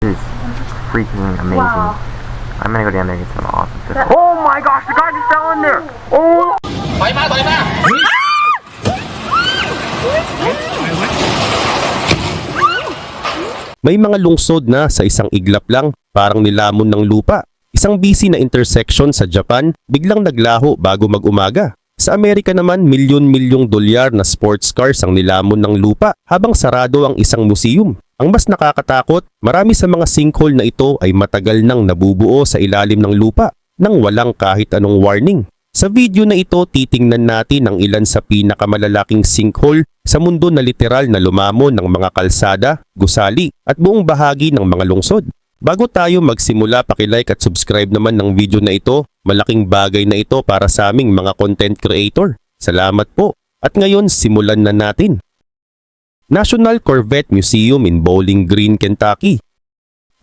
This is freaking amazing. Wow. I'm gonna go down there and get some awesome fish. Oh my gosh, the guy just fell in there! Oh! May mga lungsod na sa isang iglap lang, parang nilamon ng lupa. Isang busy na intersection sa Japan, biglang naglaho bago mag-umaga. Sa Amerika naman, milyon-milyong dolyar na sports cars ang nilamon ng lupa habang sarado ang isang museum. Ang mas nakakatakot, marami sa mga sinkhole na ito ay matagal nang nabubuo sa ilalim ng lupa nang walang kahit anong warning. Sa video na ito, titingnan natin ang ilan sa pinakamalalaking sinkhole sa mundo na literal na lumamon ng mga kalsada, gusali at buong bahagi ng mga lungsod. Bago tayo magsimula, paki-like at subscribe naman ng video na ito. Malaking bagay na ito para sa aming mga content creator. Salamat po. At ngayon, simulan na natin. National Corvette Museum in Bowling Green, Kentucky.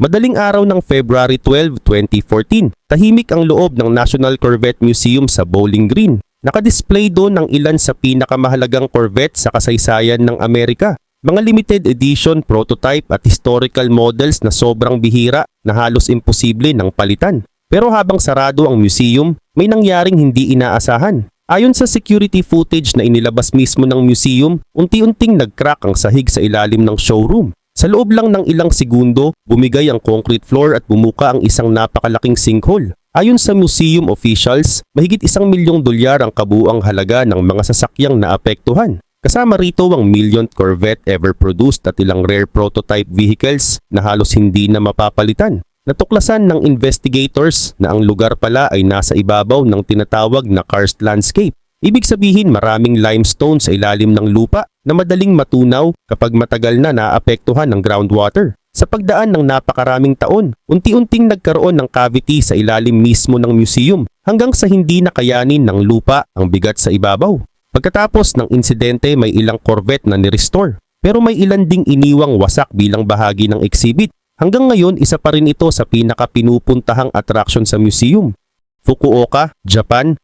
Madaling araw ng February 12, 2014, tahimik ang loob ng National Corvette Museum sa Bowling Green. Nakadisplay doon ang ilan sa pinakamahalagang Corvette sa kasaysayan ng Amerika. Mga limited edition, prototype at historical models na sobrang bihira na halos imposible ng palitan. Pero habang sarado ang museum, may nangyaring hindi inaasahan. Ayon sa security footage na inilabas mismo ng museum, unti-unting nag-crack ang sahig sa ilalim ng showroom. Sa loob lang ng ilang segundo, bumigay ang concrete floor at bumuka ang isang napakalaking sinkhole. Ayon sa museum officials, mahigit $1 milyong ang kabuuang halaga ng mga sasakyang naapektuhan. Kasama rito ang millionth Corvette ever produced at ilang rare prototype vehicles na halos hindi na mapapalitan. Natuklasan ng investigators na ang lugar pala ay nasa ibabaw ng tinatawag na karst landscape. Ibig sabihin maraming limestone sa ilalim ng lupa na madaling matunaw kapag matagal na naapektuhan ng groundwater. Sa pagdaan ng napakaraming taon, unti-unting nagkaroon ng cavity sa ilalim mismo ng museum hanggang sa hindi nakayanin ng lupa ang bigat sa ibabaw. Pagkatapos ng insidente, may ilang Corvette na ni-restore, pero may ilan ding iniwang wasak bilang bahagi ng exhibit. Hanggang ngayon, isa pa rin ito sa pinaka-pinupuntahang attraction sa museum. Fukuoka, Japan,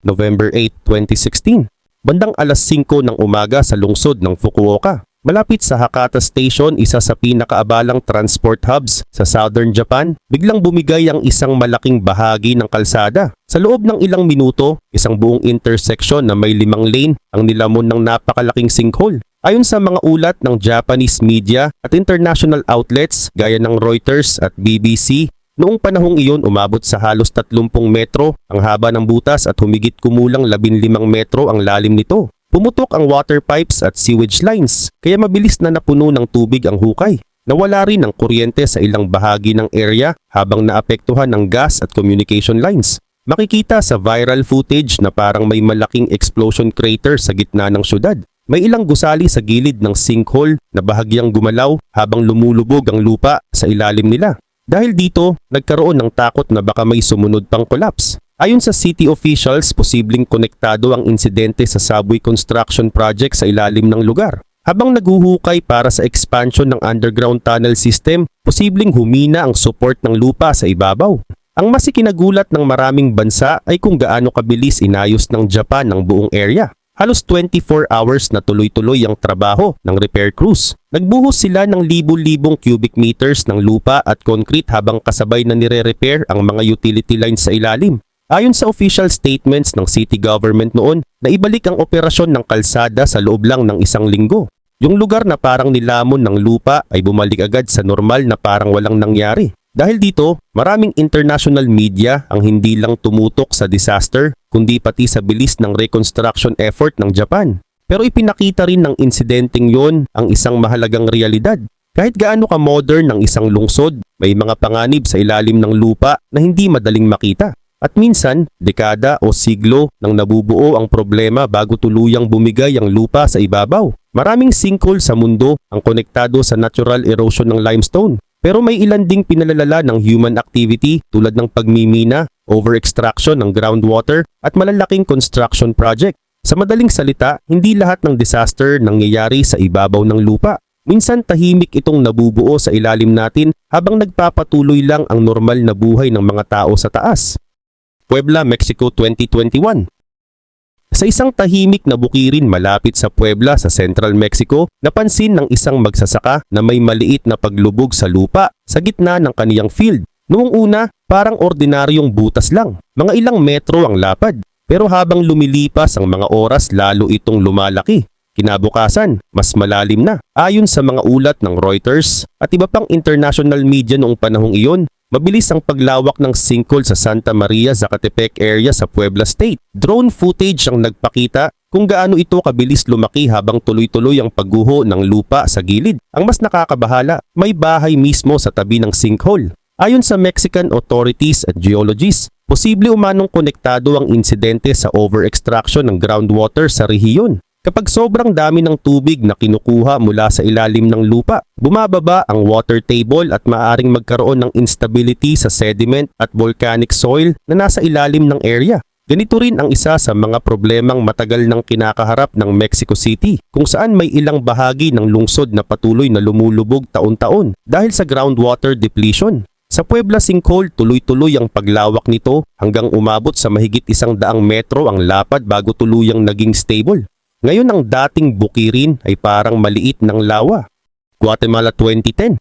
November 8, 2016. Bandang alas 5 ng umaga sa lungsod ng Fukuoka. Malapit sa Hakata Station, isa sa pinakaabalang transport hubs sa Southern Japan, biglang bumigay ang isang malaking bahagi ng kalsada. Sa loob ng ilang minuto, isang buong intersection na may 5 lane ang nilamon ng napakalaking sinkhole. Ayon sa mga ulat ng Japanese media at international outlets gaya ng Reuters at BBC, noong panahong iyon umabot sa halos 30 metro ang haba ng butas at humigit kumulang 15 metro ang lalim nito. Pumutok ang water pipes at sewage lines, kaya mabilis na napuno ng tubig ang hukay. Nawala rin ang kuryente sa ilang bahagi ng area habang naapektuhan ng gas at communication lines. Makikita sa viral footage na parang may malaking explosion crater sa gitna ng syudad. May ilang gusali sa gilid ng sinkhole na bahagyang gumalaw habang lumulubog ang lupa sa ilalim nila. Dahil dito, nagkaroon ng takot na baka may sumunod pang collapse. Ayon sa city officials, posibleng konektado ang insidente sa subway construction project sa ilalim ng lugar. Habang naguhukay para sa expansion ng underground tunnel system, posibleng humina ang support ng lupa sa ibabaw. Ang mas ikinagulat ng maraming bansa ay kung gaano kabilis inayos ng Japan ang buong area. Halos 24 hours na tuloy-tuloy ang trabaho ng repair crews. Nagbuhos sila ng libu-libong cubic meters ng lupa at concrete habang kasabay na nire-repair ang mga utility lines sa ilalim. Ayon sa official statements ng city government noon, naibalik ang operasyon ng kalsada sa loob lang ng 1 linggo. Yung lugar na parang nilamon ng lupa ay bumalik agad sa normal na parang walang nangyari. Dahil dito, maraming international media ang hindi lang tumutok sa disaster, kundi pati sa bilis ng reconstruction effort ng Japan. Pero ipinakita rin ng insidenteng yon ang isang mahalagang realidad. Kahit gaano ka modern ng isang lungsod, may mga panganib sa ilalim ng lupa na hindi madaling makita. At minsan, dekada o siglo nang nabubuo ang problema bago tuluyang bumigay ang lupa sa ibabaw. Maraming sinkhole sa mundo ang konektado sa natural erosion ng limestone. Pero may ilan ding pinalalala ng human activity tulad ng pagmimina, over-extraction ng groundwater at malalaking construction project. Sa madaling salita, hindi lahat ng disaster nangyayari sa ibabaw ng lupa. Minsan tahimik itong nabubuo sa ilalim natin habang nagpapatuloy lang ang normal na buhay ng mga tao sa taas. Puebla, Mexico 2021. Sa isang tahimik na bukirin malapit sa Puebla sa Central Mexico, napansin ng isang magsasaka na may maliit na paglubog sa lupa sa gitna ng kaniyang field. Noong una, parang ordinaryong butas lang. Mga ilang metro ang lapad. Pero habang lumilipas ang mga oras, lalo itong lumalaki. Kinabukasan, mas malalim na. Ayon sa mga ulat ng Reuters at iba pang international media noong panahong iyon, mabilis ang paglawak ng sinkhole sa Santa Maria, Zacatepec area sa Puebla State. Drone footage ang nagpakita kung gaano ito kabilis lumaki habang tuloy-tuloy ang pagguho ng lupa sa gilid. Ang mas nakakabahala, may bahay mismo sa tabi ng sinkhole. Ayon sa Mexican authorities at geologists, posible umanong konektado ang insidente sa over-extraction ng groundwater sa rehiyon. Kapag sobrang dami ng tubig na kinukuha mula sa ilalim ng lupa, bumababa ang water table at maaaring magkaroon ng instability sa sediment at volcanic soil na nasa ilalim ng area. Ganito rin ang isa sa mga problemang matagal nang kinakaharap ng Mexico City, kung saan may ilang bahagi ng lungsod na patuloy na lumulubog taon-taon dahil sa groundwater depletion. Sa Puebla Sinkhole, tuloy-tuloy ang paglawak nito hanggang umabot sa mahigit 100 metro ang lapad bago tuluyang naging stable. Ngayon ang dating bukirin ay parang maliit ng lawa. Guatemala 2010.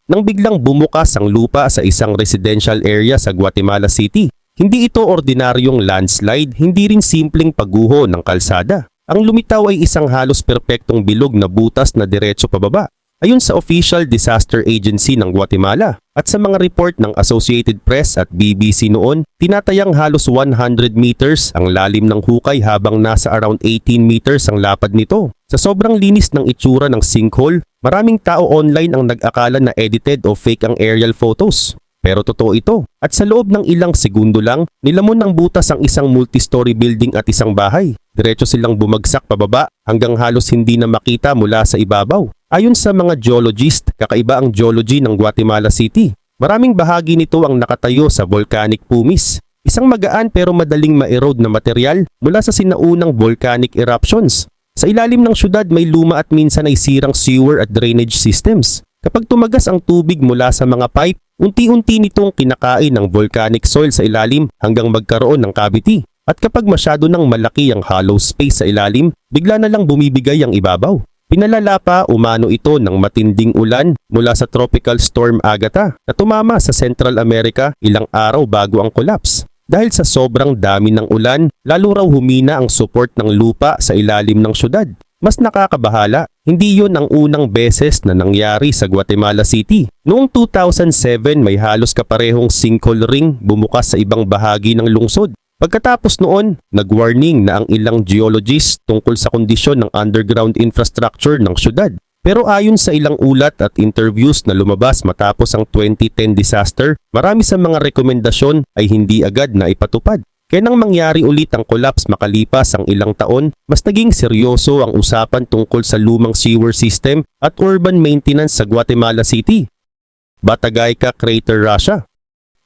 Nang biglang bumukas ang lupa sa isang residential area sa Guatemala City, hindi ito ordinaryong landslide, hindi rin simpleng pagguho ng kalsada. Ang lumitaw ay isang halos perpektong bilog na butas na diretso pababa. Ayon sa Official Disaster Agency ng Guatemala at sa mga report ng Associated Press at BBC noon, tinatayang halos 100 meters ang lalim ng hukay habang nasa around 18 meters ang lapad nito. Sa sobrang linis ng itsura ng sinkhole, maraming tao online ang nag-akala na edited o fake ang aerial photos. Pero totoo ito. At sa loob ng ilang segundo lang, nilamon ng butas ang isang multi-story building at isang bahay. Diretso silang bumagsak pababa hanggang halos hindi na makita mula sa ibabaw. Ayon sa mga geologist, kakaiba ang geology ng Guatemala City. Maraming bahagi nito ang nakatayo sa volcanic pumice. Isang magaan pero madaling ma-erode na material mula sa sinaunang volcanic eruptions. Sa ilalim ng syudad may luma at minsan ay sirang sewer at drainage systems. Kapag tumagas ang tubig mula sa mga pipe, unti-unti nitong kinakain ng volcanic soil sa ilalim hanggang magkaroon ng cavity. At kapag masyado nang malaki ang hollow space sa ilalim, bigla na lang bumibigay ang ibabaw. Pinalala pa umano ito ng matinding ulan mula sa Tropical Storm Agatha na tumama sa Central America ilang araw bago ang collapse. Dahil sa sobrang dami ng ulan, lalo raw humina ang support ng lupa sa ilalim ng syudad. Mas nakakabahala, hindi yon ang unang beses na nangyari sa Guatemala City. Noong 2007 may halos kaparehong sinkhole ring bumukas sa ibang bahagi ng lungsod. Pagkatapos noon, nag-warning na ang ilang geologists tungkol sa kondisyon ng underground infrastructure ng syudad. Pero ayon sa ilang ulat at interviews na lumabas matapos ang 2010 disaster, marami sa mga rekomendasyon ay hindi agad na ipatupad. Kaya nang mangyari ulit ang collapse makalipas ang ilang taon, mas naging seryoso ang usapan tungkol sa lumang sewer system at urban maintenance sa Guatemala City. Batagayka Crater, Russia.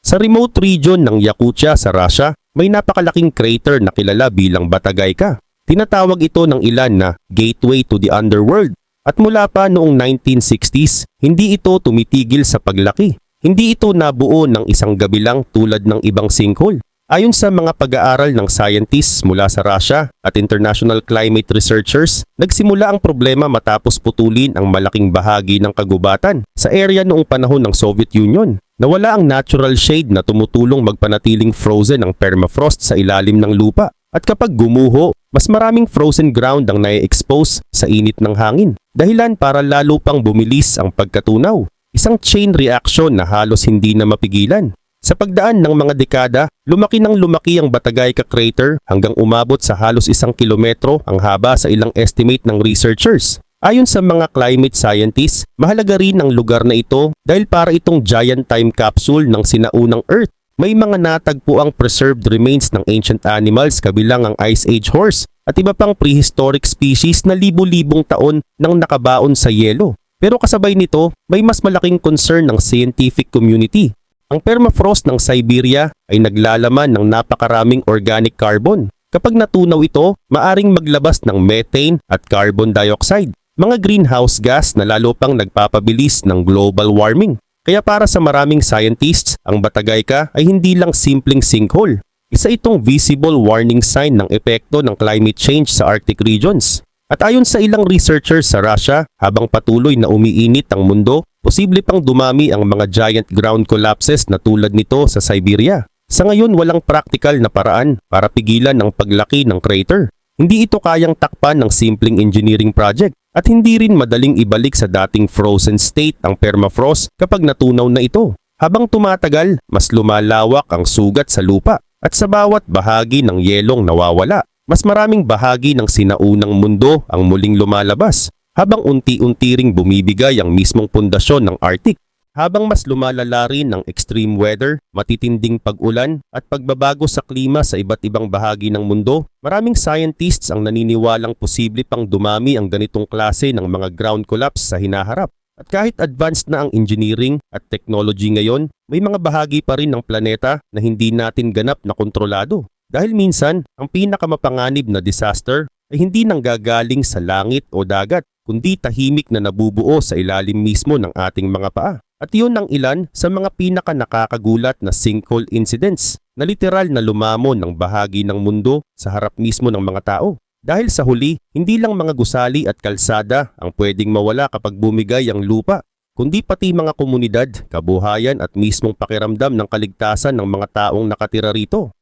Sa remote region ng Yakutia sa Russia, may napakalaking crater na kilala bilang Batagayka. Tinatawag ito ng ilan na gateway to the underworld. At mula pa noong 1960s, hindi ito tumitigil sa paglaki. Hindi ito nabuo ng isang gabi lang tulad ng ibang sinkhole. Ayon sa mga pag-aaral ng scientists mula sa Russia at international climate researchers, nagsimula ang problema matapos putulin ang malaking bahagi ng kagubatan sa area noong panahon ng Soviet Union. Nawala ang natural shade na tumutulong magpanatiling frozen ang permafrost sa ilalim ng lupa. At kapag gumuho, mas maraming frozen ground ang nai-expose sa init ng hangin. Dahilan para lalo pang bumilis ang pagkatunaw. Isang chain reaction na halos hindi na mapigilan. Sa pagdaan ng mga dekada, lumaki ang Batagayka Crater hanggang umabot sa halos 1 kilometro ang haba sa ilang estimate ng researchers. Ayon sa mga climate scientists, mahalaga rin ang lugar na ito dahil para itong giant time capsule ng sinaunang Earth. May mga natagpo ang preserved remains ng ancient animals kabilang ang Ice Age horse at iba pang prehistoric species na libo-libong taon nang nakabaon sa yelo. Pero kasabay nito, may mas malaking concern ng scientific community. Ang permafrost ng Siberia ay naglalaman ng napakaraming organic carbon. Kapag natunaw ito, maaring maglabas ng methane at carbon dioxide, mga greenhouse gas na lalo pang nagpapabilis ng global warming. Kaya para sa maraming scientists, ang Batagayka ay hindi lang simpleng sinkhole. Isa itong visible warning sign ng epekto ng climate change sa Arctic regions. At ayon sa ilang researchers sa Russia, habang patuloy na umiinit ang mundo, posible pang dumami ang mga giant ground collapses na tulad nito sa Siberia. Sa ngayon, walang practical na paraan para pigilan ang paglaki ng crater. Hindi ito kayang takpan ng simpleng engineering project at hindi rin madaling ibalik sa dating frozen state ang permafrost kapag natunaw na ito. Habang tumatagal, mas lumalawak ang sugat sa lupa at sa bawat bahagi ng yelong nawawala, mas maraming bahagi ng sinaunang mundo ang muling lumalabas habang unti-unti ring bumibigay ang mismong pundasyon ng Arctic. Habang mas lumalala rin ng extreme weather, matitinding pag-ulan at pagbabago sa klima sa iba't ibang bahagi ng mundo, maraming scientists ang naniniwalang posible pang dumami ang ganitong klase ng mga ground collapse sa hinaharap. At kahit advanced na ang engineering at technology ngayon, may mga bahagi pa rin ng planeta na hindi natin ganap na kontrolado. Dahil minsan, ang pinakamapanganib na disaster ay hindi nanggagaling sa langit o dagat, kundi tahimik na nabubuo sa ilalim mismo ng ating mga paa. At iyon ang ilan sa mga pinaka-nakakagulat na sinkhole incidents na literal na lumamon ng bahagi ng mundo sa harap mismo ng mga tao. Dahil sa huli, hindi lang mga gusali at kalsada ang pwedeng mawala kapag bumigay ang lupa, kundi pati mga komunidad, kabuhayan at mismong pakiramdam ng kaligtasan ng mga taong nakatira rito.